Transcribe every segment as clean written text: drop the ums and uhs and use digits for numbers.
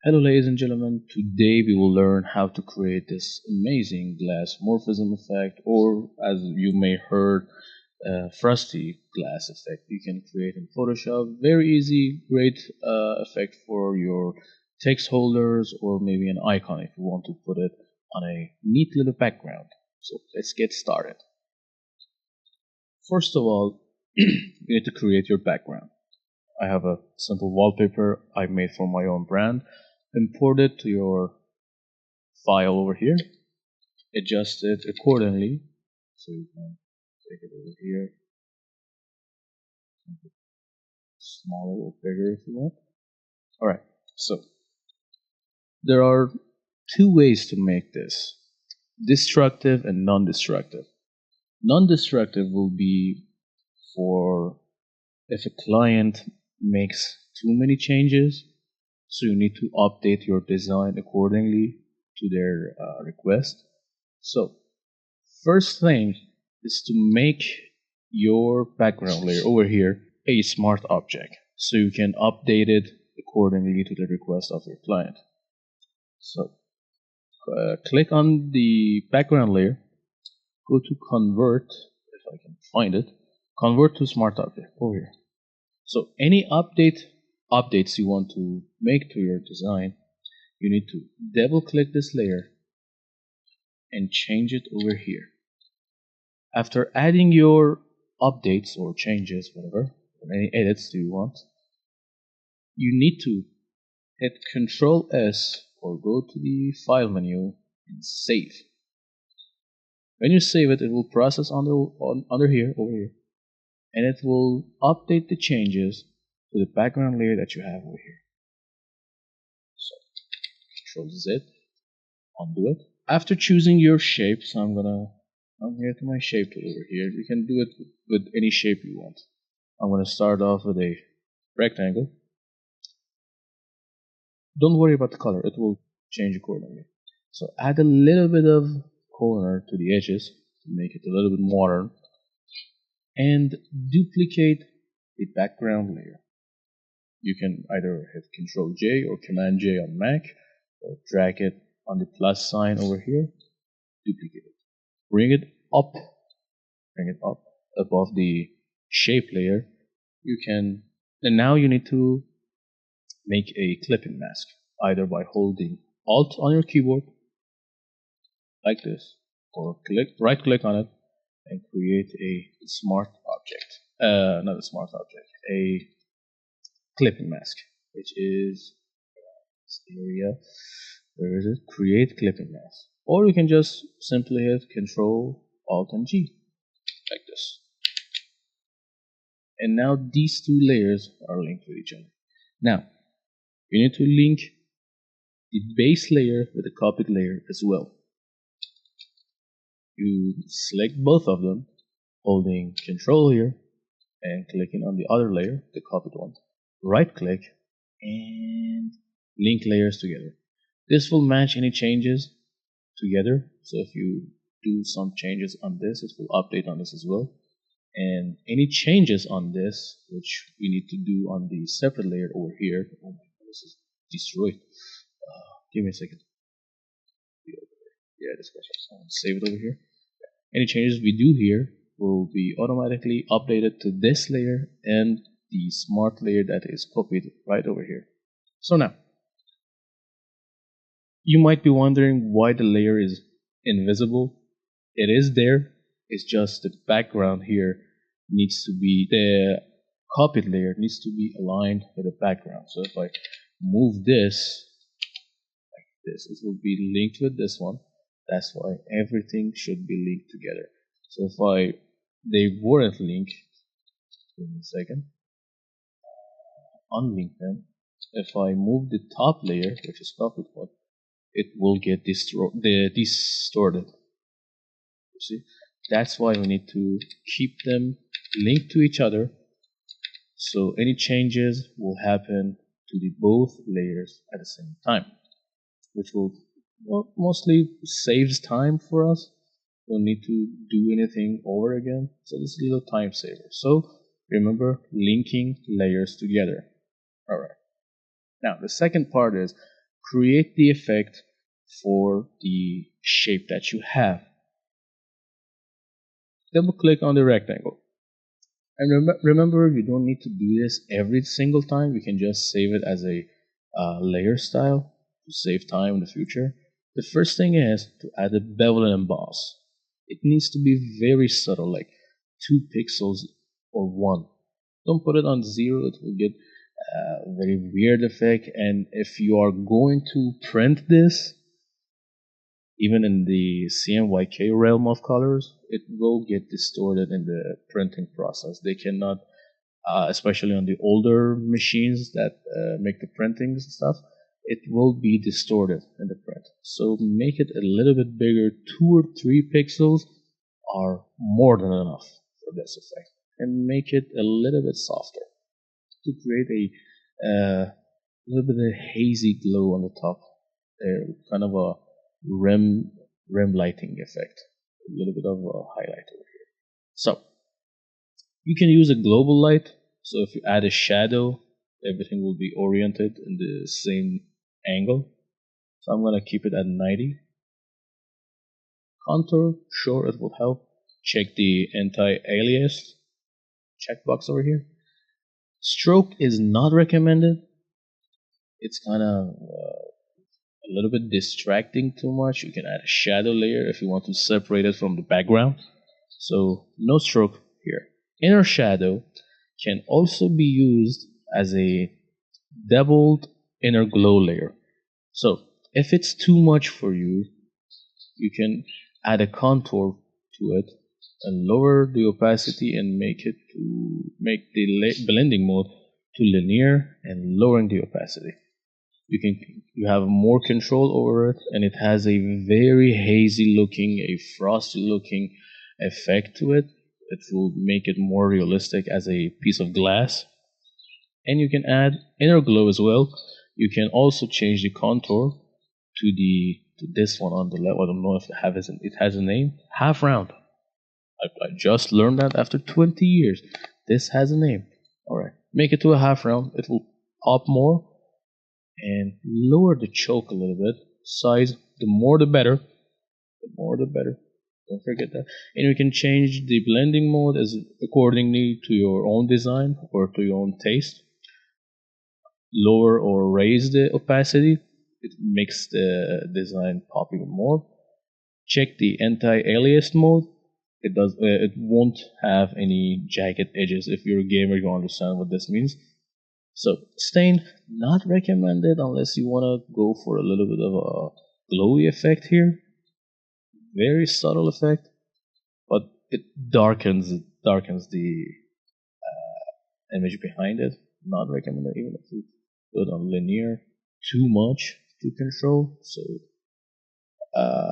Hello ladies and gentlemen, today we will learn how to create this amazing glass morphism effect, or as you may heard, frosty glass effect. You can create in Photoshop. Very easy, great effect for your text holders or maybe an icon if you want to put it on a neat little background. So let's get started. First of all, you need to create your background. I have a simple wallpaper I made for my own brand. Import it to your file over here, adjust it accordingly. So you can take it over here, smaller or bigger if you want. Alright, so there are two ways to make this: destructive and non-destructive. Non-destructive will be for if a client makes too many changes, so you need to update your design accordingly to their request. So first thing is to make your background layer over here a smart object, so you can update it accordingly to the request of your client. So click on the background layer, go to convert, if I can find it, convert to smart object over here. So any updates you want to make to your design, you need to double click this layer and change it over here. After adding your updates or changes, whatever, or any edits do you want, you need to hit Control S or go to the file menu and save. When you save it, it will process under here, over here, and it will update the changes to the background layer that you have over here. So Control Z, undo it. After choosing your shape, so I'm here to my shape tool over here. You can do it with any shape you want. I'm gonna start off with a rectangle. Don't worry about the color, it will change accordingly. So add a little bit of corner to the edges to make it a little bit modern, and duplicate the background layer. You can either hit Ctrl J or Command J on Mac, or drag it on the plus sign over here, duplicate it. Bring it up above the shape layer. And now you need to make a clipping mask, either by holding Alt on your keyboard, like this, or right click on it and create a smart object. Not a smart object, a clipping mask, which is this area. Where is it? Create clipping mask. Or you can just simply hit Control Alt and G, like this. And now these two layers are linked with each other. Now you need to link the base layer with the copied layer as well. You select both of them, holding Control here and clicking on the other layer, the copied one. Right click and link layers together. This will match any changes together. So if you do some changes on this, it will update on this as well. And any changes on this, which we need to do on the separate layer over here. Oh my God, this is destroyed. Give me a second. Yeah, this goes. Save it over here. Any changes we do here will be automatically updated to this layer and the smart layer that is copied right over here. So now, you might be wondering why the layer is invisible. It is there. It's just the background here needs to be, the copied layer needs to be aligned with the background. So if I move this like this, it will be linked with this one. That's why everything should be linked together. So if they weren't linked, give me a second, unlink them. If I move the top layer, which is copied one, it will get distorted. You see, that's why we need to keep them linked to each other, so any changes will happen to the both layers at the same time, which will mostly saves time for us. Don't need to do anything over again, so this is a little time saver. So remember, linking layers together. Alright, now the second part is create the effect for the shape that you have. Double click on the rectangle. And remember, you don't need to do this every single time. You can just save it as a layer style to save time in the future. The first thing is to add a bevel and emboss. It needs to be very subtle, like 2 pixels or 1. Don't put it on 0, it will get a very weird effect. And if you are going to print this, even in the CMYK realm of colors, it will get distorted in the printing process. They cannot, especially on the older machines that make the printing stuff, it will be distorted in the print. So make it a little bit bigger. 2 or 3 pixels are more than enough for this effect. And make it a little bit softer to create a little bit of hazy glow on the top. Kind of a rim lighting effect, a little bit of a highlight over here. So you can use a global light. So if you add a shadow, everything will be oriented in the same angle. So I'm gonna keep it at 90. Contour, sure, it will help. Check the anti-alias checkbox over here. Stroke is not recommended. It's kind of a little bit distracting too much. You can add a shadow layer if you want to separate it from the background. So no stroke here. Inner shadow can also be used as a doubled inner glow layer. So if it's too much for you, you can add a contour to it and lower the opacity and make the blending mode to linear and lowering the opacity. You have more control over it, and it has a very hazy looking, a frosty looking effect to it. It will make it more realistic as a piece of glass. And you can add inner glow as well. You can also change the contour to this one on the left. I don't know if it has a name. Half round. I just learned that after 20 years. This has a name. Alright. Make it to a half round. It will pop more. And lower the choke a little bit. Size, the more the better. The more the better. Don't forget that. And you can change the blending mode as accordingly to your own design or to your own taste. Lower or raise the opacity. It makes the design pop even more. Check the anti-alias mode. It won't have any jagged edges. If you're a gamer, you understand what this means. So stain, not recommended unless you want to go for a little bit of a glowy effect here. Very subtle effect, but it darkens the image behind it. Not recommended even if you put it on linear. Too much to control. So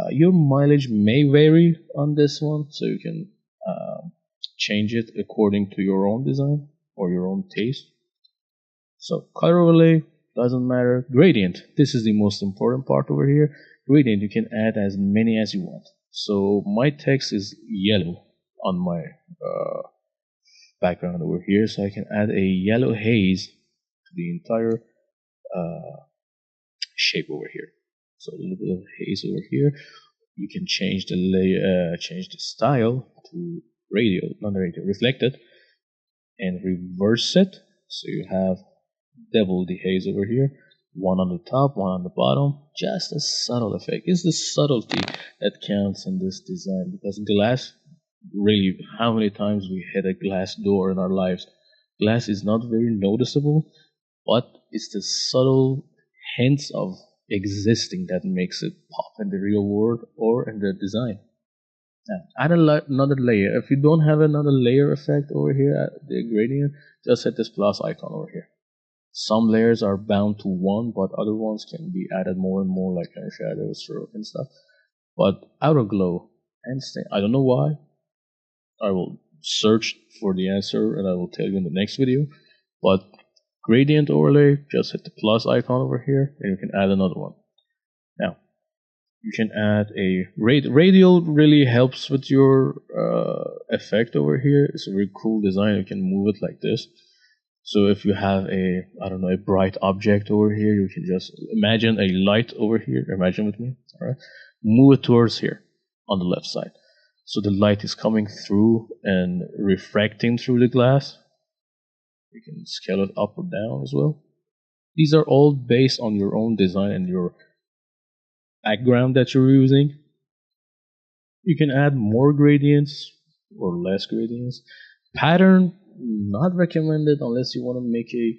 your mileage may vary on this one, so you can change it according to your own design or your own taste. So color overlay doesn't matter. Gradient, this is the most important part over here. Gradient, you can add as many as you want. So my text is yellow on my background over here, so I can add a yellow haze to the entire shape over here. So a little bit of haze over here. You can change the layer, change the style to reflected, and reverse it. So you have double the haze over here, one on the top, one on the bottom. Just a subtle effect. It's the subtlety that counts in this design, because glass, really, how many times we hit a glass door in our lives? Glass is not very noticeable, but it's the subtle hints of existing that makes it pop in the real world or in the design. Now, add another layer. If you don't have another layer effect over here at the gradient, just hit this plus icon over here. Some layers are bound to one, but other ones can be added more and more, like shadow, stroke, and stuff. But outer glow and stain, I don't know why. I will search for the answer and I will tell you in the next video. But gradient overlay, just hit the plus icon over here and you can add another one. Now, you can add a radial. Really helps with your effect over here. It's a very cool design. You can move it like this. So if you have a, I don't know, a bright object over here, you can just imagine a light over here. Imagine with me, all right? Move it towards here on the left side. So the light is coming through and refracting through the glass. You can scale it up or down as well. These are all based on your own design and your background that you're using. You can add more gradients or less gradients. Pattern, not recommended unless you want to make a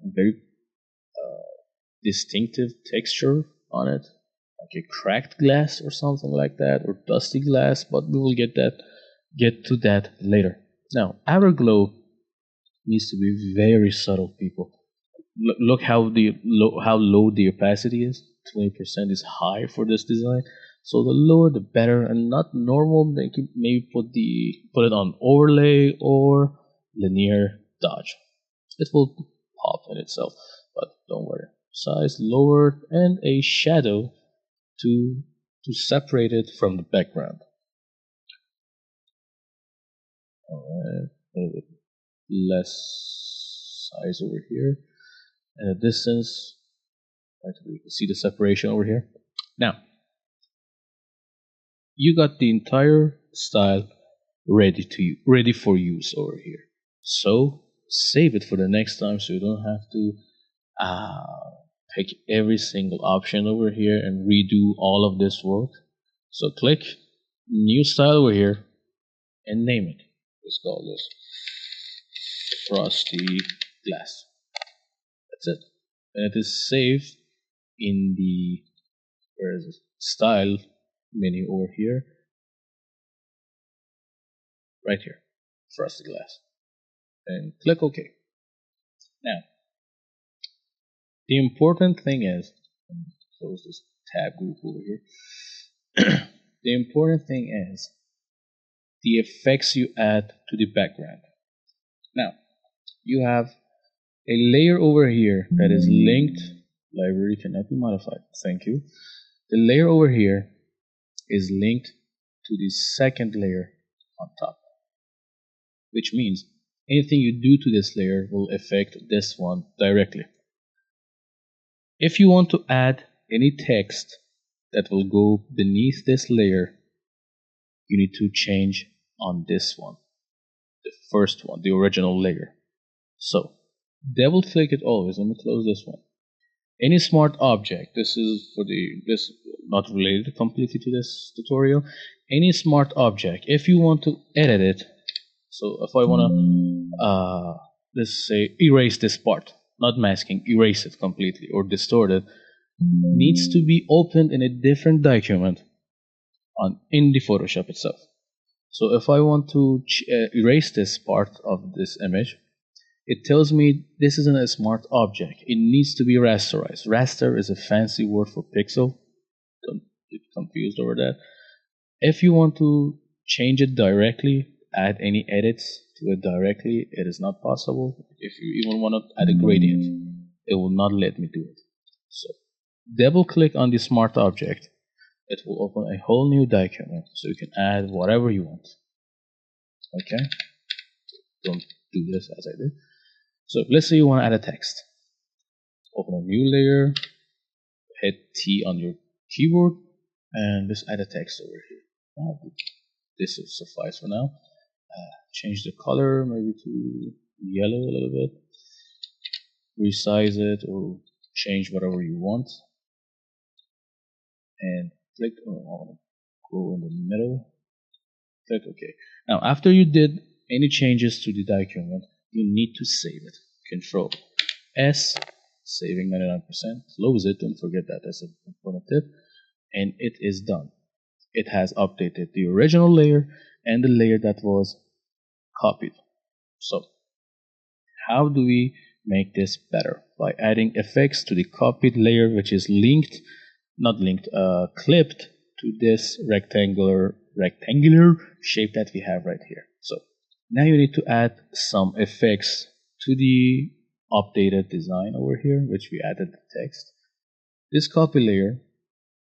very distinctive texture on it, like a cracked glass or something like that, or dusty glass. But we will get to that later. Now, outer glow needs to be very subtle, people. Look how how low the opacity is. 20% is high for this design. So the lower the better, and not normal. Maybe put it on overlay or linear dodge. It will pop in itself, but don't worry. Size lowered and a shadow to separate it from the background. Alright, a little bit less size over here, and a distance. Right, you can see the separation over here. Now, you got the entire style ready for use over here. So save it for the next time, so you don't have to pick every single option over here and redo all of this work. So click new style over here and name it. Let's call this frosty glass. That's it. And it is saved in the, where is it, style menu over here, right here, frosty glass, and click OK. Now, the important thing is, close this tab group over here. The important thing is the effects you add to the background. Now, you have a layer over here that is linked. Library cannot be modified. Thank you. The layer over here is linked to the second layer on top, which means anything you do to this layer will affect this one directly. If you want to add any text that will go beneath this layer, you need to change on this one, the first one, the original layer. So double click it always. Let me close this one. Any smart object, this is for this not related completely to this tutorial. Any smart object, if you want to edit it, so if I want to let's say erase this part, not masking, erase it completely or distort it, needs to be opened in a different document in the Photoshop itself. So if I want to erase this part of this image, it tells me this isn't a smart object. It needs to be rasterized. Raster is a fancy word for pixel. Don't get confused over that. If you want to change it directly, add any edits to it directly, it is not possible. If you even want to add a gradient, it will not let me do it. So double click on the smart object. It will open a whole new document, so you can add whatever you want. Okay? Don't do this as I did. So let's say you want to add a text. Open a new layer, hit T on your keyboard, and just add a text over here. This will suffice for now. Change the color maybe to yellow a little bit. Resize it or change whatever you want. And click go in the middle. Click OK. Now, after you did any changes to the document, you need to save it. Control S, saving 99%. Close it. Don't forget that. That's an important tip. And it is done. It has updated the original layer and the layer that was copied. So, how do we make this better? By adding effects to the copied layer, which is clipped to this rectangular shape that we have right here. So now you need to add some effects to the updated design over here, which we added the text. This copy layer,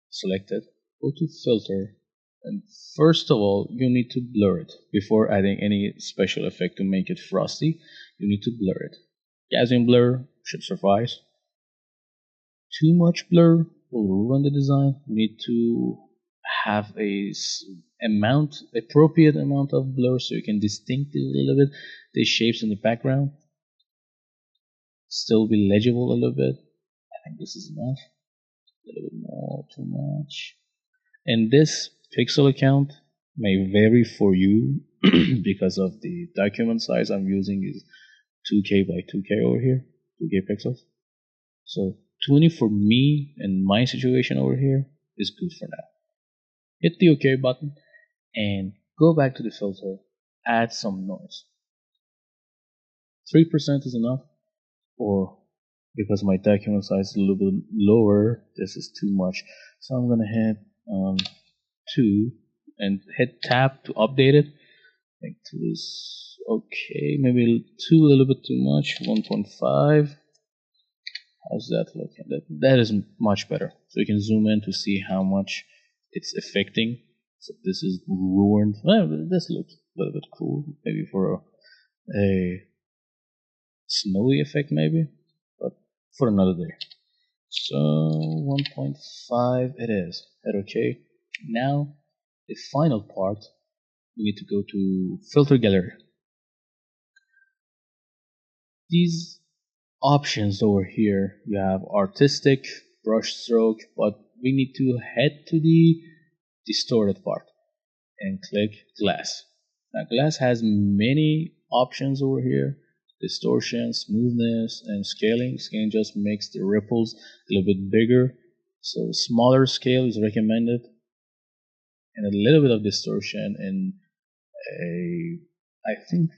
select it, go to filter, and first of all, you need to blur it before adding any special effect to make it frosty. you need to blur it. Gaussian blur should suffice. Too much blur will ruin the design. You need to have appropriate amount of blur so you can distinct a little bit the shapes in the background. Still be legible a little bit. I think this is enough. A little bit more, too much. And this pixel count may vary for you because of the document size I'm using is 2K by 2K over here, 2K pixels. So 20 for me and my situation over here is good for now. Hit the OK button and go back to the filter, add some noise. 3% is enough, or because my document size is a little bit lower, this is too much. So I'm gonna hit 2 and hit tab to update it. I think 2 is okay, maybe 2 a little bit too much, 1.5. How's that looking? That is much better. So you can zoom in to see how much it's affecting. So this is ruined. Well, this looks a little bit cool, maybe for a snowy effect, maybe, but for another day. So 1.5 it is. Hit OK. Now the final part, we need to go to filter gallery. These options over here, you have artistic, brush stroke, but we need to head to the distorted part and click glass. Now glass has many options over here: distortion, smoothness, and scaling. Scaling just makes the ripples a little bit bigger, so smaller scale is recommended, and a little bit of distortion. And I think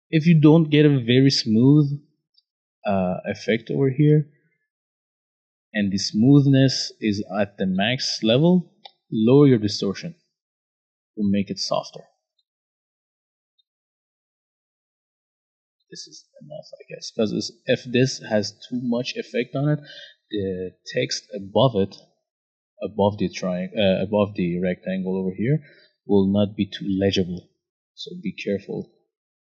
if you don't get a very smooth effect over here and the smoothness is at the max level, lower your distortion to make it softer. This is enough, I guess, because if this has too much effect on it, the text above it, above the rectangle over here, will not be too legible. So be careful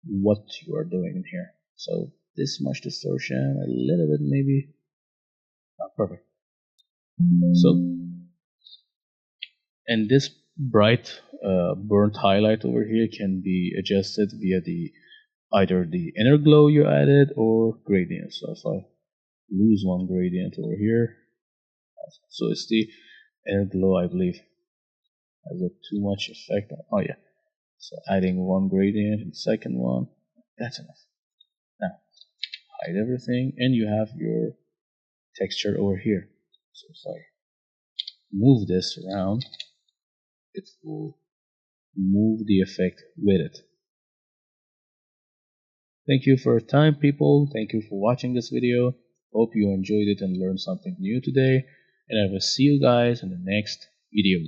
what you are doing in here. So this much distortion, a little bit maybe. Not perfect. So, and this bright burnt highlight over here can be adjusted via either the inner glow you added or gradient. So if I lose one gradient over here, so it's the inner glow, I believe, has a too much effect. Oh yeah, so adding one gradient and second one, that's enough. Now hide everything and you have your texture over here. So if I move this around, it will move the effect with it. Thank you for your time, people. Thank you for watching this video. Hope you enjoyed it and learned something new today. And I will see you guys in the next video.